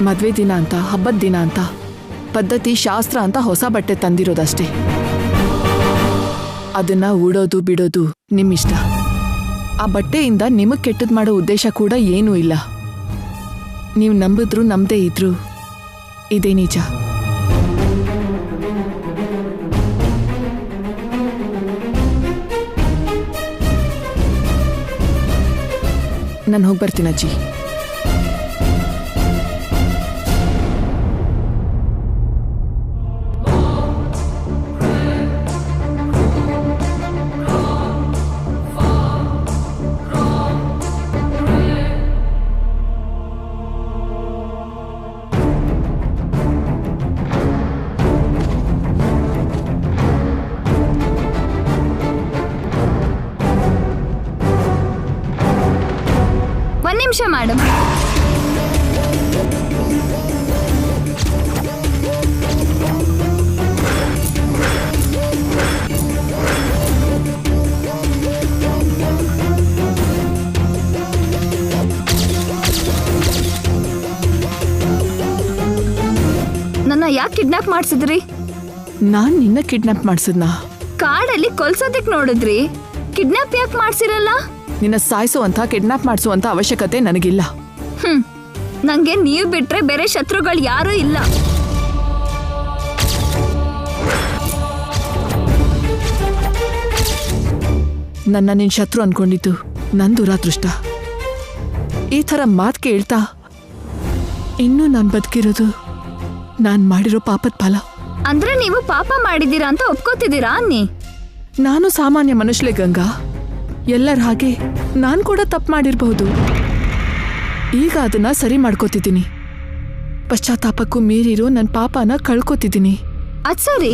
ಮದ್ವೆ ದಿನ ಅಂತ, ಹಬ್ಬದ ದಿನ ಅಂತ, ಪದ್ಧತಿ ಶಾಸ್ತ್ರ ಅಂತ ಹೊಸ ಬಟ್ಟೆ ತಂದಿರೋದಷ್ಟೇ. ಅದನ್ನ ಉಡೋದು ಬಿಡೋದು ನಿಮ್ಮಿಷ್ಟ. ಆ ಬಟ್ಟೆಯಿಂದ ನಿಮಗ್ ಕೆಟ್ಟದ್ ಮಾಡೋ ಉದ್ದೇಶ ಕೂಡ ಏನೂ ಇಲ್ಲ. ನೀವು ನಂಬಿದ್ರು ನಂಬದೇ ಇದ್ರು ಇದೇ ನಿಜ. ನಾನು ಹೋಗ್ಬರ್ತೀನಿ ಅಜ್ಜಿ. ನಿಮಿಷ ಮೇಡಮ್, ನನ್ನ ಯಾಕೆ ಕಿಡ್ನಾಪ್ ಮಾಡ್ಸಿದ್ರಿ? ನಾನ್ ನಿನ್ನ ಕಿಡ್ನಾಪ್ ಮಾಡ್ಸಿದ್ನಾ? ಕಾಡಲ್ಲಿ ಕೊಲ್ಸೋದಕ್ ನೋಡಿದ್ರಿ, ಕಿಡ್ನಾಪ್ ಯಾಕೆ ಮಾಡ್ಸಿರಲ್ಲ? ನಿನ್ನ ಸಾಯಿಸುವಂತ ಕಿಡ್ನಾಪ್ ಮಾಡಿಸುವಂತ ಅವಶ್ಯಕತೆ ನನಗಿಲ್ಲ. ನಂಗೆ ನೀವು ಬಿಟ್ರೆ ಬೇರೆ ಶತ್ರುಗಳು ಯಾರೂ ಇಲ್ಲ. ನನ್ನ ನಿನ್ ಶತ್ರು ಅನ್ಕೊಂಡಿದ್ದು ನನ್ ದುರಾದೃಷ್ಟ. ಈ ಥರ ಮಾತ್ ಕೇಳ್ತಾ ಇನ್ನೂ ನಾನ್ ಬದುಕಿರೋದು ನಾನ್ ಮಾಡಿರೋ ಪಾಪದ ಫಲ. ಅಂದ್ರೆ ನೀವು ಪಾಪ ಮಾಡಿದೀರಾ ಅಂತ ಒಪ್ಕೋತಿದ್ದೀರಾ ಅನ್ನಿ? ನಾನು ಸಾಮಾನ್ಯ ಮನುಷ್ಯಳೆ ಗಂಗಾ. ಎಲ್ಲರ ಹಾಗೆ ನಾನ್ ಕೂಡ ತಪ್ಪು ಮಾಡಿರ್ಬಹುದು. ಈಗ ಅದನ್ನ ಸರಿ ಮಾಡ್ಕೋತಿದ್ದೀನಿ. ಪಶ್ಚಾತ್ತಾಪಕ್ಕೂ ಮೀರಿರೋ ನನ್ನ ಪಾಪನ ಕಳ್ಕೊತಿದ್ದೀನಿ. ಅದ್ ಸರಿ,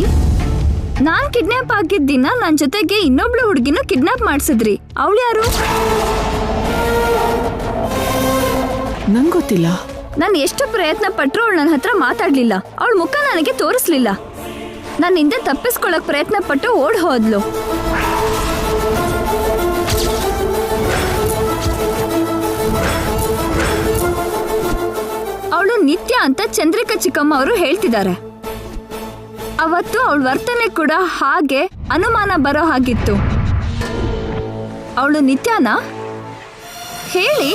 ನಾನ್ ಕಿಡ್ನಾಪ್ ಆಗಿದ್ದಿನ ನನ್ ಜೊತೆಗೆ ಇನ್ನೊಬ್ಳು ಹುಡುಗಿನ ಕಿಡ್ನಾಪ್ ಮಾಡ್ಸಿದ್ರಿ. ಅವಳು ಯಾರು? ನಂಗೊತ್ತಿಲ್ಲ. ನಾನು ಎಷ್ಟು ಪ್ರಯತ್ನ ಪಟ್ರು ಅವಳು ನನ್ನ ಹತ್ರ ಮಾತಾಡ್ಲಿಲ್ಲ. ಅವಳ ಮುಖ ನನಗೆ ತೋರಿಸ್ಲಿಲ್ಲ. ನನ್ನ ಹಿಂದೆ ತಪ್ಪಿಸ್ಕೊಳಕ್ ಪ್ರಯತ್ನ ಪಟ್ಟು ಓಡ್ ಹೋದ್ಲು. ಅವಳು ನಿತ್ಯ ಅಂತ ಚಂದ್ರಿಕಾ ಚಿಕ್ಕಮ್ಮ ಅವರು ಹೇಳ್ತಿದ್ದಾರೆ. ಅವತ್ತು ಅವಳ ವರ್ತನೆ ಕೂಡ ಹಾಗೆ ಅನುಮಾನ ಬರೋ ಹಾಗಿತ್ತು. ಅವಳು ನಿತ್ಯನಾ? ಹೇಳಿ.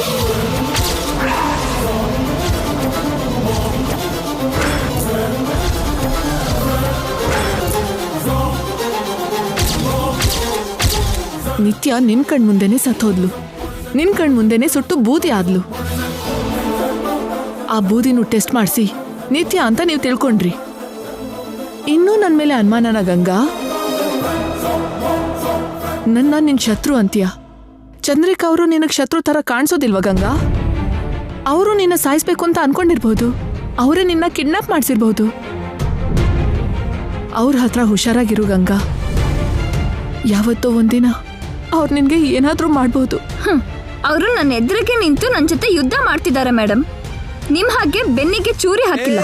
ನಿತ್ಯ ನಿನ್ ಕಣ್ ಮುಂದೆನೆ ಸತ್ತೋದ್ಲು. ನಿನ್ ಕಣ್ ಮುಂದೆನೆ ಸುಟ್ಟು ಬೂದಿ ಆದ್ಲು. ಆ ಬೂದಿನೂ ಟೆಸ್ಟ್ ಮಾಡಿಸಿ ನಿತ್ಯ ಅಂತ ನೀವು ತಿಳ್ಕೊಂಡ್ರಿ. ಇನ್ನೂ ನನ್ ಮೇಲೆ ಅನುಮಾನನ ಗಂಗಾ? ನನ್ನ ನಿನ್ ಶತ್ರು ಅಂತೀಯ. ಚಂದ್ರಿಕಾ ಅವರು ನಿನಗ್ ಶತ್ರು ತರ ಕಾಣಿಸೋದಿಲ್ವಾ ಗಂಗಾ? ಅವರು ನಿನ್ನ ಸಾಯಿಸ್ಬೇಕು ಅಂತ ಅನ್ಕೊಂಡಿರ್ಬಹುದು. ಅವರೇ ನಿನ್ನ ಕಿಡ್ನಾಪ್ ಮಾಡಿಸಿರ್ಬಹುದು. ಅವ್ರ ಹತ್ರ ಹುಷಾರಾಗಿರು ಗಂಗಾ. ಯಾವತ್ತೋ ಒಂದಿನ ಅವ್ರು ನಿನ್ಗೆ ಏನಾದ್ರೂ ಮಾಡ್ಬೋದು. ಅವರು ನನ್ನ ಎದುರಿಗೆ ನಿಂತು ನನ್ನ ಜೊತೆ ಯುದ್ಧ ಮಾಡ್ತಿದ್ದಾರೆ ಮೇಡಮ್. ನಿಮ್ ಹಾಗೆ ಬೆನ್ನಿಗೆ ಚೂರಿ ಹಾಕಿಲ್ಲ.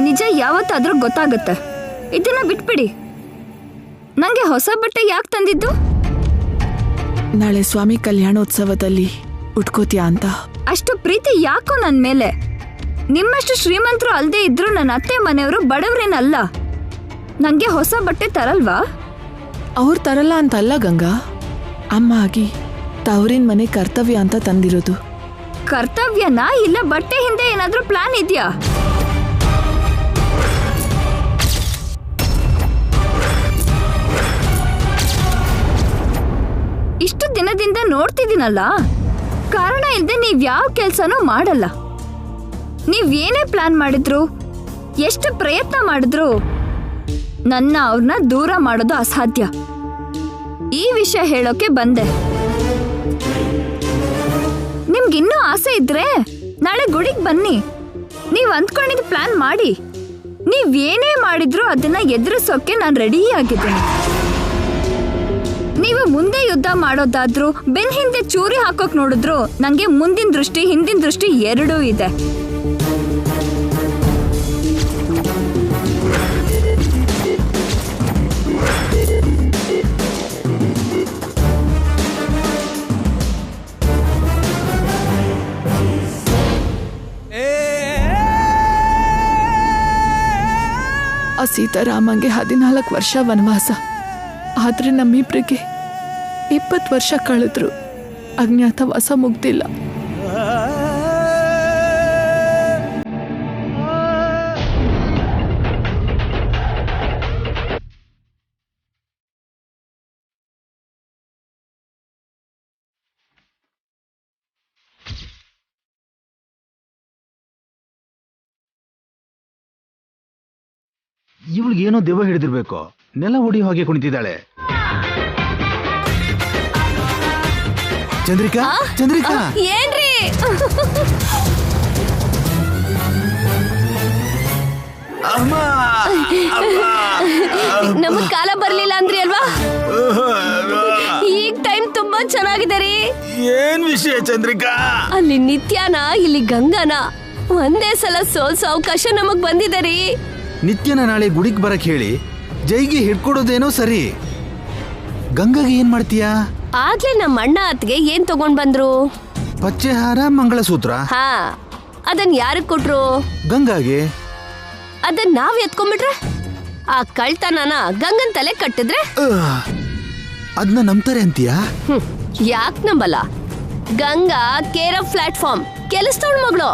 ನಿಜ ಯಾವತ್ತಾದ್ರೂ ಗೊತ್ತಾಗತ್ತೆ. ಇದನ್ನ ಬಿಟ್ಬಿಡಿ. ನಂಗೆ ಹೊಸ ಬಟ್ಟೆ ಯಾಕೆ ತಂದಿದ್ದು? ನಾಳೆ ಸ್ವಾಮಿ ಕಲ್ಯಾಣೋತ್ಸವದಲ್ಲಿ ಉಟ್ಕೋತೀಯಾ ಅಂತ. ಅಷ್ಟು ಪ್ರೀತಿ ಯಾಕೋ ನನ್ ಮೇಲೆ? ನಿಮ್ಮಷ್ಟು ಶ್ರೀಮಂತರು ಅಲ್ದೇ ಇದ್ರು ನನ್ನ ಅತ್ತೆ ಮನೆಯವರು ಬಡವರೇನಲ್ಲ. ನಂಗೆ ಹೊಸ ಬಟ್ಟೆ ತರಲ್ವಾ? ಅವ್ರು ತರಲ್ಲ ಅಂತಲ್ಲ ಗಂಗಾ. ಅಮ್ಮ ಆಗಿ ತವರಿನ ಮನೆ ಕರ್ತವ್ಯ ಅಂತ ತಂದಿರೋದು. ಕರ್ತವ್ಯನಾ ಇಲ್ಲ ಬಟ್ಟೆ ಹಿಂದೆ ಏನಾದ್ರೂ ಪ್ಲಾನ್ ಇದೆಯಾ? ಇಷ್ಟು ದಿನದಿಂದ ನೋಡ್ತಿದ್ದೀನಲ್ಲ, ಕಾರಣ ಇಲ್ಲದೆ ನೀವ್ ಯಾವ ಕೆಲ್ಸನೂ ಮಾಡಲ್ಲ. ನೀವೇನೇ ಪ್ಲಾನ್ ಮಾಡಿದ್ರು, ಎಷ್ಟು ಪ್ರಯತ್ನ ಮಾಡಿದ್ರು ನನ್ನ ಅವ್ರನ್ನ ದೂರ ಮಾಡೋದು ಅಸಾಧ್ಯ. ಈ ವಿಷಯ ಹೇಳೋಕೆ ಬಂದೆ. ನಿಮ್ಗಿನ್ನೂ ಆಸೆ ಇದ್ರೆ ನಾಳೆ ಗುಡಿಗೆ ಬನ್ನಿ. ನೀವ್ ಅಂದ್ಕೊಂಡಿದ್ ಪ್ಲಾನ್ ಮಾಡಿ. ನೀವೇನೇ ಮಾಡಿದ್ರು ಅದನ್ನ ಎದುರಿಸೋಕೆ ನಾನು ರೆಡಿ ಆಗಿದ್ದೇನೆ. ನೀವು ಮುಂದೆ ಯುದ್ಧ ಮಾಡೋದಾದ್ರೂ ಬೆನ್ ಹಿಂದೆ ಚೂರಿ ಹಾಕೋಕ್ ನೋಡಿದ್ರು ನಂಗೆ ಮುಂದಿನ ದೃಷ್ಟಿ ಹಿಂದಿನ ದೃಷ್ಟಿ ಎರಡೂ ಇದೆ. ಆ ಸೀತಾರಾಮಂಗೆ 14 ವರ್ಷ ವನವಾಸ. ಆದ್ರೆ ನಮ್ಮಿಬ್ರಿಗೆ 20 ವರ್ಷ ಕಳೆದ್ರು ಅಜ್ಞಾತವಾಸ ಮುಗ್ದಿಲ್ಲ. ಇವಳಿಗೆ ಏನೋ ದೆವ್ವ ಹಿಡಿದಿರ್ಬೇಕು. ನೆಲ ಹೊಡಿ ಹಾಗೆ ಕುಣಿತಿದ್ದಾಳೆ. ಚಂದ್ರಿಕಾ, ಚಂದ್ರಿಕಾ, ಏನ್ರಿ? ನಮಗ್ ಕಾಲ ಬರ್ಲಿಲ್ಲ ಅಂದ್ರಿ ಅಲ್ವಾ? ಈಗ ಟೈಮ್ ತುಂಬಾ ಚೆನ್ನಾಗಿದೆ ರೀ. ಏನ್ ವಿಷಯ ಚಂದ್ರಿಕಾ? ಅಲ್ಲಿ ನಿತ್ಯಾನ, ಇಲ್ಲಿ ಗಂಗಾನ ಒಂದೇ ಸಲ ಸೋಲ್ಸೋ ಅವಕಾಶ ನಮಗ್ ಬಂದಿದೆ ರೀ. ನಿತ್ಯನ ನಾಳೆ ಗುಡಿಗೆ ಬರಕ್ ಹೇಳಿ ಜೈಗೆ ಹಿಡ್ಕೊಡೋದೇನೋ ಸರಿ. ಗಂಗಾಗೆ ಏನ್ ಮಾಡ್ತೀಯಾ? ಆಗ್ಲೇ ನಮ್ಮ ಅಣ್ಣ ಅತ್ಗೆ ಏನ್ ತಗೊಂಡ್ ಬಂದ್ರು? ಪಚ್ಚೆ ಹಾರ, ಮಂಗಳಸೂತ್ರ. ಹಾ, ಅದನ್ ಯಾರಿಗ್ ಕೊಟ್ರು? ಗಂಗಾಗೆ. ಅದನ್ ನಾವ್ ಎತ್ಕೊಂಡ್ಬಿಟ್ರೆ ಆ ಕಳ್ತನನ ಗಂಗನ್ ತಲೆ ಕಟ್ಟಿದ್ರೆ ಅದನ್ನ ನಂಬ್ತಾರೆ ಅಂತೀಯಾ? ಯಾಕ್ ನಂಬಲ್ಲ? ಗಂಗಾ ಕೇರ್ ಆಫ್ ಪ್ಲಾಟ್ಫಾರ್ಮ್ ಕೆಲಸದವಳ ಮಗಳು.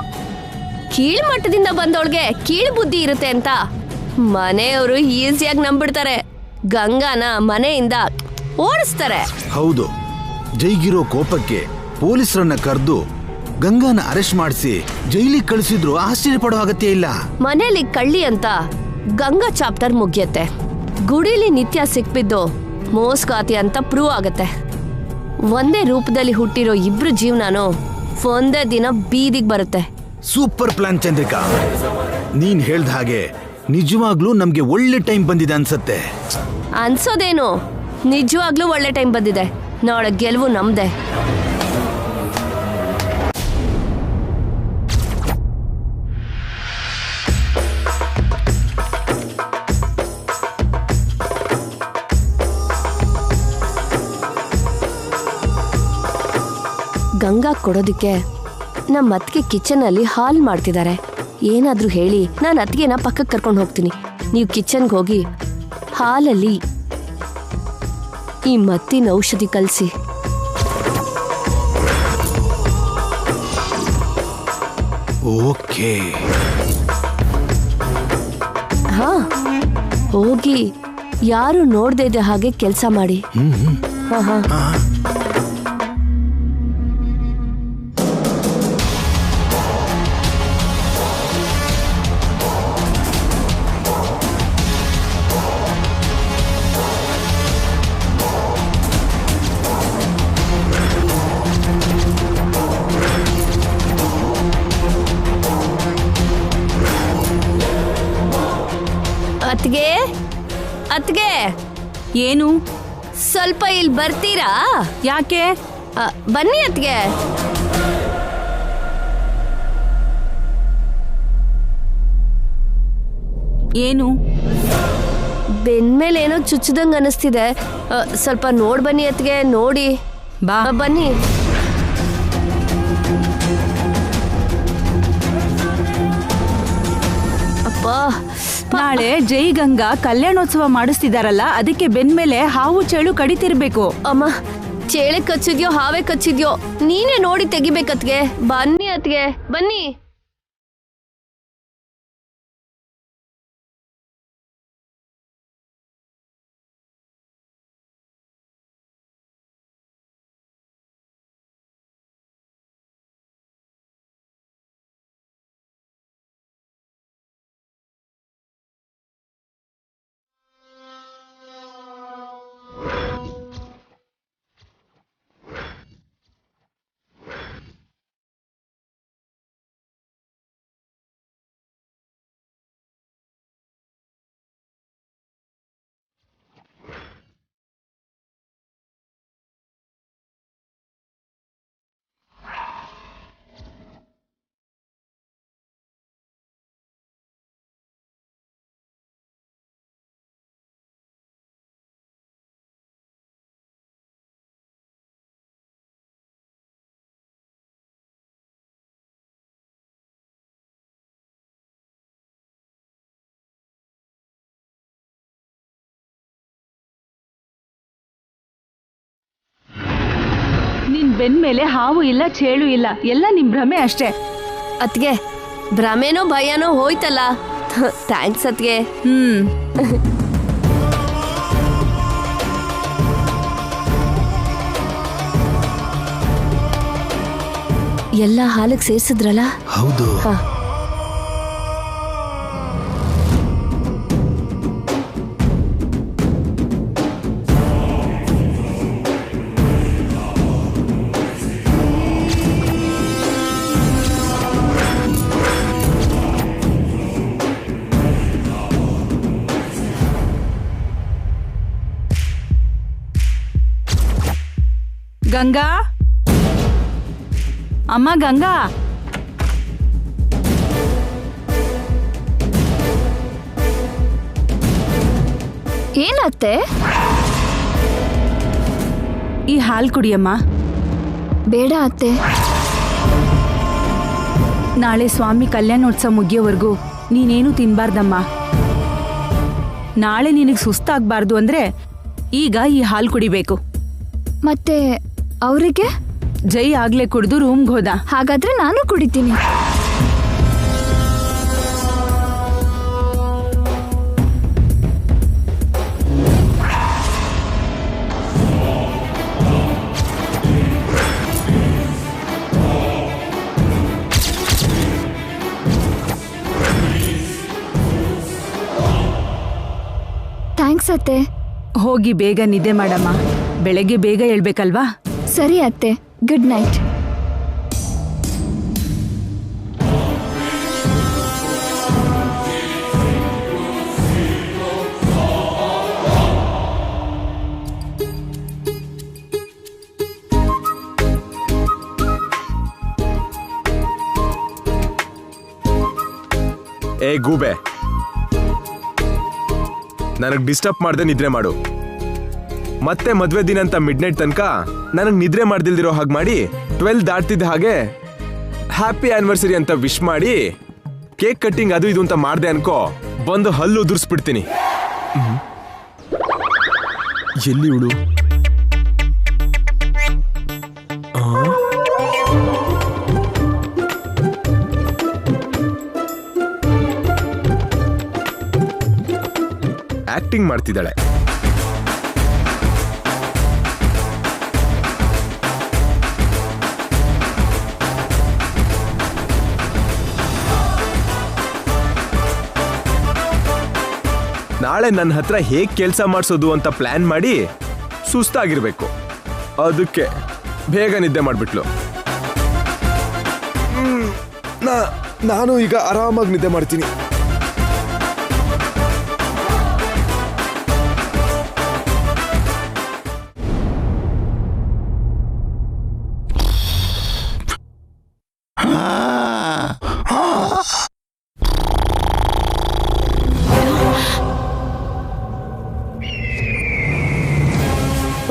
ಕೀಳ್ ಮಟ್ಟದಿಂದ ಬಂದವಳಿಗೆ ಕೀಳ್ ಬುದ್ಧಿ ಇರುತ್ತೆ ಅಂತ ಮನೆಯವರು ಈಸಿಯಾಗಿ ನಂಬಿಡ್ತಾರೆ. ಗಂಗಾನ ಮನೆಯಿಂದ ಓಡಿಸ್ತಾರೆ. ಹೌದು, ಜೈಗಿರೋ ಕೋಪಕ್ಕೆ ಪೊಲೀಸರನ್ನ ಕರೆದು ಗಂಗಾನ ಅರೆಸ್ಟ್ ಮಾಡಿಸಿ ಜೈಲಿಗೆ ಕಳಿಸಿದ್ರು ಆಶ್ಚರ್ಯ ಪಡೋ ಅಗತ್ಯ ಇಲ್ಲ. ಮನೇಲಿ ಕಳ್ಳಿ ಅಂತ ಗಂಗಾ ಚಾಪ್ಟರ್ ಮುಗಿಯತ್ತೆ. ಗುಡಿಲಿ ನಿತ್ಯ ಸಿಕ್ಬಿದ್ದು ಮೋಸ್ಗಾತಿ ಅಂತ ಪ್ರೂವ್ ಆಗತ್ತೆ. ಒಂದೇ ರೂಪದಲ್ಲಿ ಹುಟ್ಟಿರೋ ಇಬ್ರು ಜೀವನಾನು ಒಂದೇ ದಿನ ಬೀದಿಗೆ ಬರುತ್ತೆ. Super plan Chandrika. ನೀನ್ ಹೇಳ್ದ ಹಾಗೆ ನಿಜವಾಗ್ಲೂ ನಮ್ಗೆ ಒಳ್ಳೆ ಟೈಮ್ ಬಂದಿದೆ ಅನ್ಸತ್ತೆ. ಅನ್ಸೋದೇನು, ನಿಜವಾಗ್ಲೂ ಒಳ್ಳೆ ಟೈಮ್ ಬಂದಿದೆ. ನಾಳೆ ಗೆಲುವು ನಮ್ದೆ. ಗಂಗಾ ಕೊಡೋದಿಕ್ಕೆ ನಮ್ಮ ಅತ್ತಿಗೆ ಕಿಚನ್ ಅಲ್ಲಿ ಹಾಲ್ ಮಾಡ್ತಿದ್ದಾರೆ. ಏನಾದ್ರೂ ಹೇಳಿ ನಾನು ಅತ್ತಿಗೆನ ಪಕ್ಕಕ್ಕೆ ಕರ್ಕೊಂಡು ಹೋಗ್ತೀನಿ. ನೀವು ಕಿಚನ್ಗೆ ಹೋಗಿ ಹಾಲಲ್ಲಿ ಈ ಮತ್ತಿನ ಔಷಧಿ ಕಲಸಿ. ಓಕೆ. ಹಾ, ಹೋಗಿ ಯಾರು ನೋಡ್ದೇ ಇದ್ದ ಹಾಗೆ ಕೆಲಸ ಮಾಡಿ. ಹಾ ಹಾ. ಅತ್ಗೆ, ಅತ್ಗೆ. ಏನು? ಸ್ವಲ್ಪ ಇಲ್ಲಿ ಬರ್ತೀರಾ? ಯಾಕೆ? ಬನ್ನಿ ಅತ್ಗೆ. ಏನು? ಬೆನ್ಮೇಲೆ ಏನೋ ಚುಚ್ಚದಂಗ ಅನಿಸ್ತಿದೆ. ಸ್ವಲ್ಪ ನೋಡ್ ಬನ್ನಿ ಅತ್ಗೆ, ನೋಡಿ. ಬಾ. ಬನ್ನಿ. ನಾಳೆ ಜೈ ಗಂಗಾ ಕಲ್ಯಾಣೋತ್ಸವ ಮಾಡಿಸ್ತಿದಾರಲ್ಲ, ಅದಕ್ಕೆ ಬೆನ್ಮೇಲೆ ಹಾವು ಚೇಳು ಕಡಿತಿರ್ಬೇಕು. ಅಮ್ಮ, ಚೇಳೆ ಕಚ್ಚಿದ್ಯೋ ಹಾವೇ ಕಚ್ಚಿದ್ಯೋ ನೀನೇ ನೋಡಿ ತೆಗಿಬೇಕತ್ಗೆ. ಬನ್ನಿ ಅತ್ಗೆ, ಬನ್ನಿ. ಬೆನ್ ಮೇಲೆ ಹಾವು ಇಲ್ಲ ಚೇಳು ಇಲ್ಲ, ಎಲ್ಲ ನಿಮ್ ಭ್ರಮೆ ಅಷ್ಟೇ. ಅತ್ಗೆ ಭ್ರಮೆನೋ ಭಯನೋ ಹೋಯ್ತಲ್ಲ. ಥ್ಯಾಂಕ್ಸ್ ಅತ್ಗೆ. ಎಲ್ಲ ಹಾಲಿಗೆ ಸೇರ್ಸಿದ್ರಲ್ಲ? ಹೌದು. ಗಂಗಾ, ಅಮ್ಮ ಗಂಗಾ, ಏನತ್ತೆ? ಈ ಹಾಲು ಕುಡಿಯಮ್ಮ. ಬೇಡ ಅತ್ತೆ. ನಾಳೆ ಸ್ವಾಮಿ ಕಲ್ಯಾಣೋತ್ಸವ ಮುಗಿಯೋವರೆಗೂ ನೀನೇನು ತಿನ್ಬಾರ್ದಮ್ಮ. ನಾಳೆ ನಿನಗೆ ಸುಸ್ತಾಗಬಾರ್ದು ಅಂದ್ರೆ ಈಗ ಈ ಹಾಲು ಕುಡಿಬೇಕು. ಮತ್ತೆ ಅವರಿಗೆ? ಜೈ ಆಗ್ಲೇ ಕುಡಿದು ರೂಮ್ಗೆ ಹೋದ. ಹಾಗಾದ್ರೆ ನಾನು ಕುಡಿತೀನಿ. ಥ್ಯಾಂಕ್ಸ್ ಅತ್ತೆ. ಹೋಗಿ ಬೇಗ ನಿದ್ದೆ ಮಾಡಮ್ಮ, ಬೆಳಗ್ಗೆ ಬೇಗ ಹೇಳ್ಬೇಕಲ್ವಾ? ಸರಿ ಅತ್ತೆ, ಗುಡ್ ನೈಟ್. ಏ ಗೂಬೆ, ನನಗ್ ಡಿಸ್ಟರ್ಬ್ ಮಾಡ್ದೆ ನಿದ್ರೆ ಮಾಡು. ಮತ್ತೆ ಮದ್ವೆ ದಿನ ಅಂತ ಮಿಡ್ ನೈಟ್ ತನಕ ನನಗ್ ನಿದ್ರೆ ಮಾಡ್ದಿಲ್ದಿರೋ ಹಾಗೆ ಮಾಡಿ 12 ದಾಟ್ತಿದ್ದ ಹಾಗೆ ಹ್ಯಾಪಿ ಆನಿವರ್ಸರಿ ಅಂತ ವಿಶ್ ಮಾಡಿ ಕೇಕ್ ಕಟ್ಟಿಂಗ್ ಅದು ಇದು ಅಂತ ಮಾಡ್ದೆ ಅನ್ಕೋ, ಬಂದು ಹಲ್ಲು ಉದುರಿಸ್ಬಿಡ್ತೀನಿ. ಎಲ್ಲಿ ಇವಳು? ಆಕ್ಟಿಂಗ್ ಮಾಡ್ತಿದ್ದಾಳೆ. ನಾಳೆ ನನ್ನ ಹತ್ರ ಹೇಗ್ ಕೆಲಸ ಮಾಡಿಸೋದು ಅಂತ ಪ್ಲಾನ್ ಮಾಡಿ ಸುಸ್ತಾಗಿರ್ಬೇಕು. ಅದಕ್ಕೆ ಬೇಗ ನಿದ್ದೆ ಮಾಡ್ಬಿಟ್ಲು. ನಾನು ಈಗ ಆರಾಮಾಗಿ ನಿದ್ದೆ ಮಾಡ್ತೀನಿ.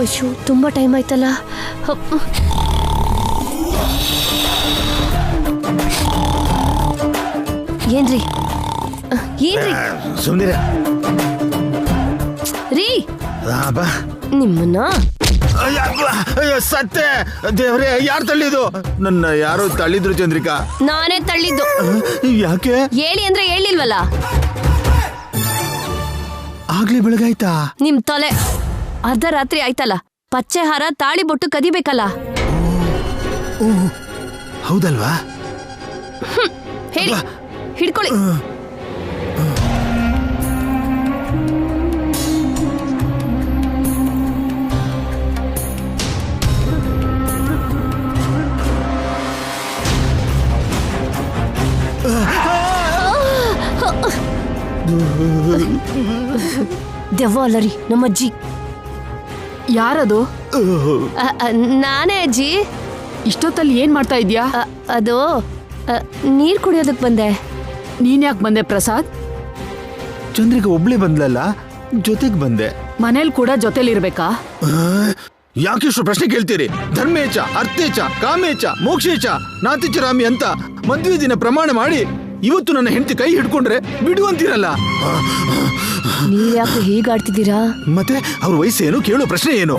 ಅಯ್ಯೋ, ತುಂಬಾ ಟೈಮ್ ಆಯ್ತಲ್ಲ. ಏನ್ರಿ ಏನ್ರಿ ಸುಮ್ನಿರ ರೀ, ಬಾ. ನಿಮ್ಮನ್ನ ಸತ್ತೆ ದೇವ್ರೆ, ಯಾರು ತಳ್ಳಿದು? ನನ್ನ ಯಾರೋ ತಳ್ಳಿದ್ರು ಚಂದ್ರಿಕಾ. ನಾನೇ ತಳ್ಳಿದ್ದು. ಯಾಕೆ? ಹೇಳಿ ಅಂದ್ರೆ ಹೇಳಿಲ್ವಲ್ಲ. ಆಗ್ಲೇ ಬೆಳಗಾಯ್ತಾ? ನಿಮ್ ತಲೆ ಅರ್ಧ ರಾತ್ರಿ ಆಯ್ತಲ್ಲ. ಪಚ್ಚೆ ಹಾರ ತಾಳಿ ಬೊಟ್ಟು ಕದಿಬೇಕಲ್ಲ. ಹೌದಲ್ವಾ? ಹೇಳಿ, ಹಿಡ್ಕೊಳ್ಳಿ. ದೆವ್ವ ಅಲ್ಲರಿ, ನಮ್ಮಜ್ಜಿ. ಯಾರದು? ನಾನೇ ಅಜ್ಜಿ. ಇಷ್ಟೊತ್ತಲ್ಲಿ ಏನ್ ಮಾಡ್ತಾ ಇದ್ಯಾ? ಅದು ನೀರ್ ಕುಡಿಯೋದಕ್ ಬಂದೆ. ನೀನ್ ಯಾಕೆ ಬಂದೆ ಪ್ರಸಾದ್? ಚಂದ್ರಿಕಾ ಒಬ್ಳೆ ಬಂದ್ಲಲ್ಲ, ಜೊತೆಗ್ ಬಂದೆ. ಮನೇಲಿ ಕೂಡ ಜೊತೆಲಿರ್ಬೇಕಾ? ಯಾಕಿಷ್ಟು ಪ್ರಶ್ನೆ ಕೇಳ್ತೀರಿ? ಧರ್ಮೇಚ, ಅರ್ಥೇಚ, ಕಾಮೇಚ, ಮೋಕ್ಷೇಚ, ನಾತಿಚರಾಮಿ ಅಂತ ಮದ್ವೆ ದಿನ ಪ್ರಮಾಣ ಮಾಡಿ ಇವತ್ತು ನನ್ನ ಹೆಂಡತಿ ಕೈ ಹಿಡ್ಕೊಂಡ್ರೆ ಬಿಡುವಂತೀರಲ್ಲ. ನೀವ್ ಯಾಕೆ ಹೀಗಾಡ್ತಿದ್ದೀರಾ? ಮತ್ತೆ ಅವ್ರ ವಯಸ್ಸೇನು, ಕೇಳೋ ಪ್ರಶ್ನೆ ಏನು?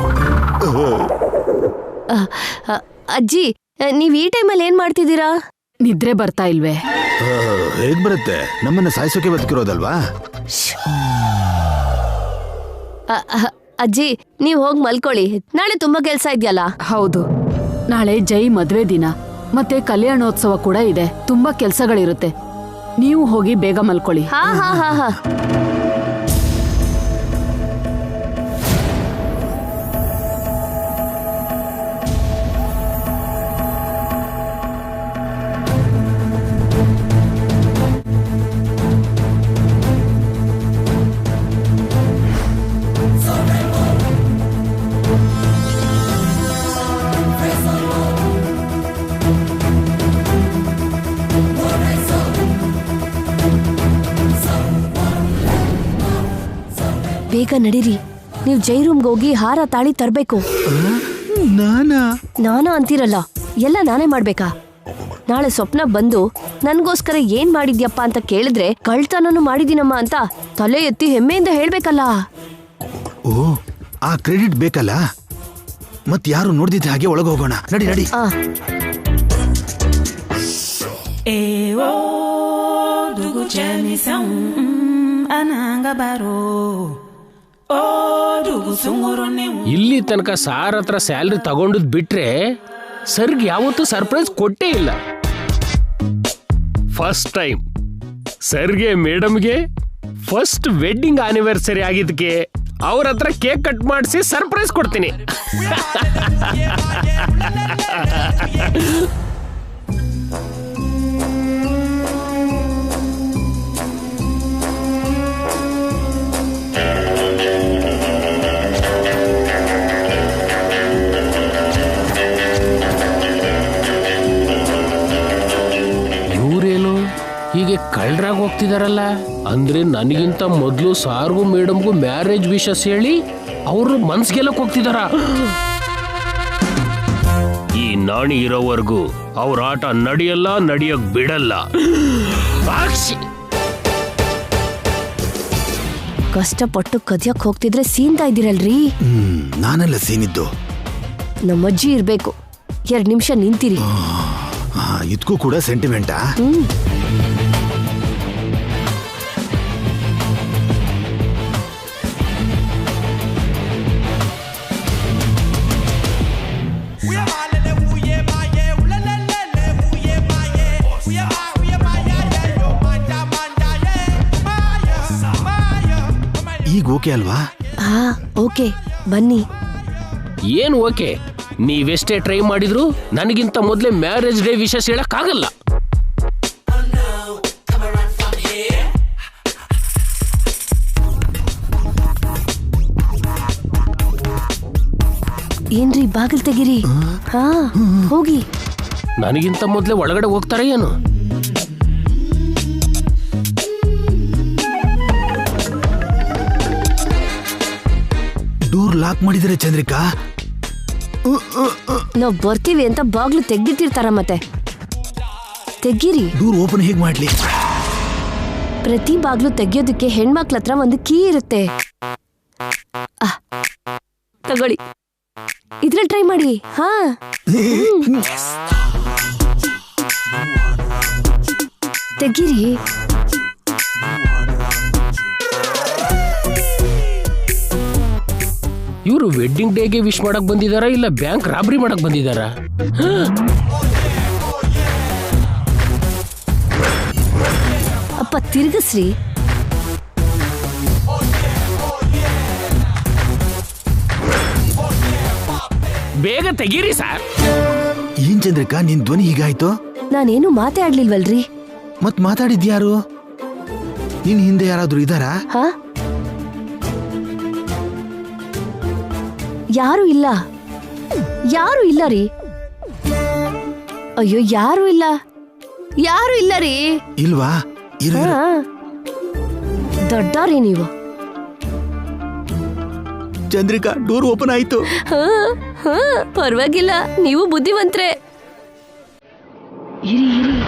ಅಜ್ಜಿ ನೀವ್ ಈ ಟೈಮಲ್ಲಿ ಏನ್ ಮಾಡ್ತಿದ್ದೀರಾ? ನಿದ್ರೆ ಬರ್ತಾ ಇಲ್ವೇ? ಹೇಗ್ ಬರುತ್ತೆ? ನಮ್ಮನ್ನ ಸಾಯಿಸೋಕೆ ಬದುಕಿರೋದಲ್ವಾ? ಅಜ್ಜಿ ನೀವ್ ಹೋಗ್ ಮಲ್ಕೊಳ್ಳಿ, ನಾಳೆ ತುಂಬಾ ಕೆಲ್ಸ ಇದೆಯಲ್ಲ. ಹೌದು, ನಾಳೆ ಜೈ ಮದ್ವೆ ದಿನ ಮತ್ತೆ ಕಲ್ಯಾಣೋತ್ಸವ ಕೂಡ ಇದೆ. ತುಂಬಾ ಕೆಲ್ಸಗಳಿರುತ್ತೆ. ನೀವು ಹೋಗಿ ಬೇಗ ಮಲ್ಕೊಳ್ಳಿ. ಹಾ ಹಾ ಹಾ ಹಾ. ಬೇಗ ನಡೀರಿ, ನೀವ್ ಜೈ ರೂಮ್ಗೆ ಹೋಗಿ ಹಾರ ತಾಳಿ ತರ್ಬೇಕು. ನಾನಾ ಅಂತೀರಲ್ಲ, ಎಲ್ಲ ನಾನೇ ಮಾಡ್ಬೇಕಾ? ನಾಳೆ ಸ್ವಪ್ನ ಬಂದು ನನ್ಗೋಸ್ಕರ ಏನ್ ಮಾಡಿದ್ಯಪ್ಪ ಅಂತ ಕೇಳಿದ್ರೆ ಕಳ್ತನನು ಮಾಡಿದೀನಮ್ಮ ಅಂತ ತಲೆ ಎತ್ತಿ ಹೆಮ್ಮೆಯಿಂದ ಹೇಳ್ಬೇಕಲ್ಲ. ಓ, ಆ ಕ್ರೆಡಿಟ್ ಬೇಕಲ್ಲ. ಮತ್ ಯಾರು ನೋಡ್ದಿದ್ದ ಹಾಗೆ ಒಳಗೆ ಹೋಗೋಣ. ನಡಿ ನಡಿ. ಇಲ್ಲಿ ತನಕ ಸಾರ್ ಹತ್ರ ಸ್ಯಾಲ್ರಿ ತಗೊಂಡದ್ ಬಿಟ್ರೆ ಸರ್ಗ್ ಯಾವತ್ತೂ ಸರ್ಪ್ರೈಸ್ ಕೊಟ್ಟೇ ಇಲ್ಲ. ಫಸ್ಟ್ ಟೈಮ್ ಸರ್ಗೆ ಮೇಡಮ್ಗೆ ಫಸ್ಟ್ ವೆಡ್ಡಿಂಗ್ ಆನಿವರ್ಸರಿ ಆಗಿದ್ದಕ್ಕೆ ಅವ್ರ ಹತ್ರ ಕೇಕ್ ಕಟ್ ಮಾಡಿಸಿ ಸರ್ಪ್ರೈಸ್ ಕೊಡ್ತೀನಿ. ಇವ್ರೇನು ಹೀಗೆ ಕಳ್ರಾಗ ಹೋಗ್ತಿದಾರಲ್ಲ? ಅಂದ್ರೆ ನನಗಿಂತ ಮೊದಲು ಸಾರ್ಗೂ ಮೇಡಮ್ಗೂ ಮ್ಯಾರೇಜ್ ವಿಷಸ್ ಹೇಳಿ ಅವ್ರ ಮನ್ಸ್ಗೆಲ್ಲಕ್ ಹೋಗ್ತಿದಾರ. ಈ ನಾಣಿ ಇರೋವರೆಗೂ ಅವ್ರ ಆಟ ನಡೆಯಲ್ಲ, ನಡೆಯಕ್ ಬಿಡಲ್ಲ. ಕಷ್ಟಪಟ್ಟು ಕದಿಯಕ್ ಹೋಗ್ತಿದ್ರೆ ಸೀನ್ತಾ ಇದ್ದೀರಲ್ರಿ. ನಾನೆಲ್ಲ ಸೀನಿದ್ದು. ನಮ್ಮಜ್ಜಿ ಇರ್ಬೇಕು. 2 ನಿಮಿಷ ನಿಂತಿರಿ. ಇದಕ್ಕೂ ಕೂಡ ಸೆಂಟಿಮೆಂಟಾ? ಈಗ ಓಕೆ ಅಲ್ವಾ? ಹಾ ಓಕೆ, ಬನ್ನಿ. ಏನು ಓಕೆ? ನೀವೆಷ್ಟೇ ಟ್ರೈ ಮಾಡಿದ್ರು ನನಗಿಂತ ಮೊದಲೇ ಮ್ಯಾರೇಜ್ ಡೇ ವಿಷಯ ಹೇಳಕ್ ಆಗಲ್ಲ. ಏನ್ರಿ ಬಾಗಿಲ್ ತೆಗಿರಿ. ಹಾ ಹೋಗಿ. ನನಗಿಂತ ಮೊದಲೇ ಒಳಗಡೆ ಹೋಗ್ತಾರೆ ಏನು? ಡೋರ್ ಲಾಕ್ ಮಾಡಿದರೆ ಚಂದ್ರಿಕಾ. ನಾವ್ ಬರ್ತೀವಿ ಅಂತ ಬಾಗ್ಲು ತೆಗ್ದಿಟ್ಟಿರ್ತಾರ, ಮತ್ತೆ ತೆಗೀರಿ. ಡೋರ್ ಓಪನ್ ಹೇಗ್ ಮಾಡ್ಲಿ? ಪ್ರತಿ ಬಾಗ್ಲು ತೆಗಿಯೋದಕ್ಕೆ ಹೆಣ್ಮಕ್ಳ ಹತ್ರ ಒಂದು ಕೀ ಇರುತ್ತೆ. ತಗೊಳ್ಳಿ, ಇದ್ರಲ್ಲಿ ಟ್ರೈ ಮಾಡಿ. ಹಾ ತೆಗೀರಿ. ಇವರು ವೆಡ್ಡಿಂಗ್ ಡೇಗೆ ವಿಶ್ ಮಾಡಕ್ ಬಂದಿದಾರ ಇಲ್ಲ ಬ್ಯಾಂಕ್ ರಾಬರಿ ಮಾಡಕ್ ಬಂದಿದಾರ? ಅಪ್ಪ ತಿರ್ಗಸ್ರಿ. ಬೇಗ ತೆಗೀರಿ ಸರ್. ಏನ್ ಚಂದ್ರಿಕಾ, ನಿನ್ ಧ್ವನಿ ಹೀಗಾಯ್ತು? ನಾನೇನು ಮಾತೇ ಆಡ್ಲಿಲ್ವಲ್ರಿ. ಮತ್ ಮಾತಾಡಿದ್ಯಾರು? ನಿನ್ ಹಿಂದೆ ಯಾರಾದ್ರೂ ಇದಾರಾ? ಹಾ ಯಾರು ಇಲ್ಲ. ಯಾರು ಇಲ್ಲ ರೀ. ಅಯ್ಯೋ ಯಾರು ಇಲ್ಲ, ಯಾರು ಇಲ್ಲ ರೀ. ಇಲ್ವಾ? ದೊಡ್ಡವ್ರಿ ನೀವು. ಚಂದ್ರಿಕಾ, ಡೋರ್ ಓಪನ್ ಆಯ್ತು. ಪರವಾಗಿಲ್ಲ, ನೀವು ಬುದ್ಧಿವಂತ್ರೆ. ಇರಿ ಇರಿ.